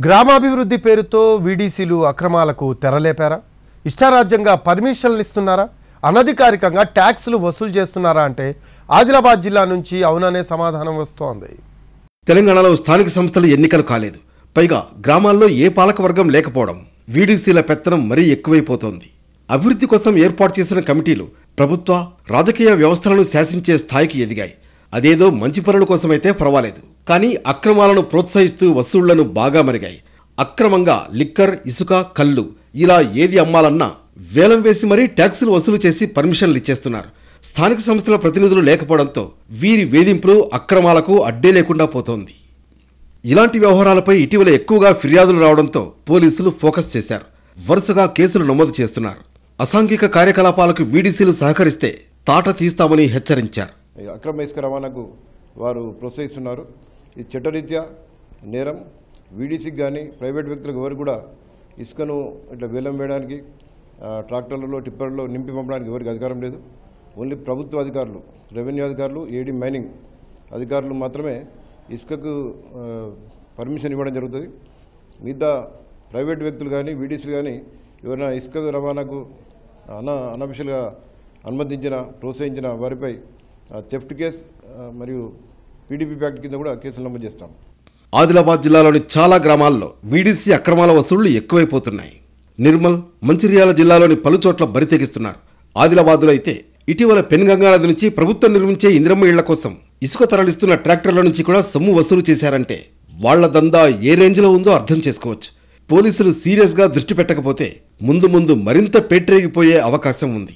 గ్రామాభివృద్ధి పేరుతో వీడీసీలు అక్రమాలకు తెరలేపారా? ఇష్టారాజ్యంగా పర్మిషన్లు ఇస్తున్నారా? అనధికారికంగా ట్యాక్సులు వసూలు చేస్తున్నారా అంటే ఆదిలాబాద్ జిల్లా నుంచి అవుననే సమాధానం వస్తోంది. తెలంగాణలో స్థానిక సంస్థల ఎన్నికలు కాలేదు. పైగా గ్రామాల్లో ఏ పాలకవర్గం లేకపోవడం వీడీసీల పెత్తనం మరీ ఎక్కువైపోతోంది. అభివృద్ధి కోసం ఏర్పాటు చేసిన కమిటీలు ప్రభుత్వ రాజకీయ వ్యవస్థలను శాసించే స్థాయికి ఎదిగాయి. అదేదో మంచి పనుల కోసమైతే పర్వాలేదు, కానీ అక్రమాలను ప్రోత్సహిస్తూ వసూళ్లను బాగా మరిగాయి. అక్రమంగా లిక్కర్, ఇసుక, కళ్ళు ఇలా ఏది అమ్మాలన్నా వేలం వేసి మరీ ట్యాక్సులు వసూలు చేసి పర్మిషన్లు ఇచ్చేస్తున్నారు. స్థానిక సంస్థల ప్రతినిధులు లేకపోవడంతో వీరి వేధింపులు, అక్రమాలకు అడ్డే లేకుండా పోతోంది. ఇలాంటి వ్యవహారాలపై ఇటీవల ఎక్కువగా ఫిర్యాదులు రావడంతో పోలీసులు ఫోకస్ చేశారు. వరుసగా కేసులు నమోదు చేస్తున్నారు. అసాంఘిక కార్యకలాపాలకు వీడీసీలు సహకరిస్తే తాట తీస్తామని హెచ్చరించారు. అక్రమ ఇసుక రవాణాకు వారు ప్రోత్సహిస్తున్నారు. ఇది చట్టరీత్యా నేరం. వీడీసీకి కానీ ప్రైవేట్ వ్యక్తులకు ఎవరు కూడా ఇసుకను ఇట్లా వేలం వేయడానికి ట్రాక్టర్లలో, టిప్పర్లలో నింపి పంపడానికి ఎవరికి అధికారం లేదు. ఓన్లీ ప్రభుత్వ అధికారులు, రెవెన్యూ అధికారులు, ఏడీ మైనింగ్ అధికారులు మాత్రమే ఇసుకకు పర్మిషన్ ఇవ్వడం జరుగుతుంది. మిగతా ప్రైవేట్ వ్యక్తులు కానీ వీడీసీలు కానీ ఎవరైనా ఇసుక రవాణాకు అనఫిషియల్గా అనుమతించిన, ప్రోత్సహించిన వారిపై థెఫ్ట్ కేసు మరియు పీడీపీ యాక్ట్ కింద కూడా కేసులు నమోదు చేస్తాం. ఆదిలాబాద్ జిల్లాలోని చాలా గ్రామాల్లో వీడీసీ అక్రమాల వసూళ్లు ఎక్కువైపోతున్నాయి. నిర్మల్, మంచిర్యాల జిల్లాలోని పలుచోట్ల బరితెగిస్తున్నారు. ఆదిలాబాద్లో అయితే ఇటీవల పెన్గంగా నది నుంచి ప్రభుత్వం నిర్మించే ఇందిరమ్మ ఇళ్ల కోసం ఇసుక తరలిస్తున్న ట్రాక్టర్ల నుంచి కూడా సొమ్ము వసూలు చేశారంటే వాళ్ల దందా ఏ రేంజ్లో ఉందో అర్థం చేసుకోవచ్చు. పోలీసులు సీరియస్గా దృష్టి పెట్టకపోతే ముందు ముందు మరింత పేట్రేగిపోయే అవకాశం ఉంది.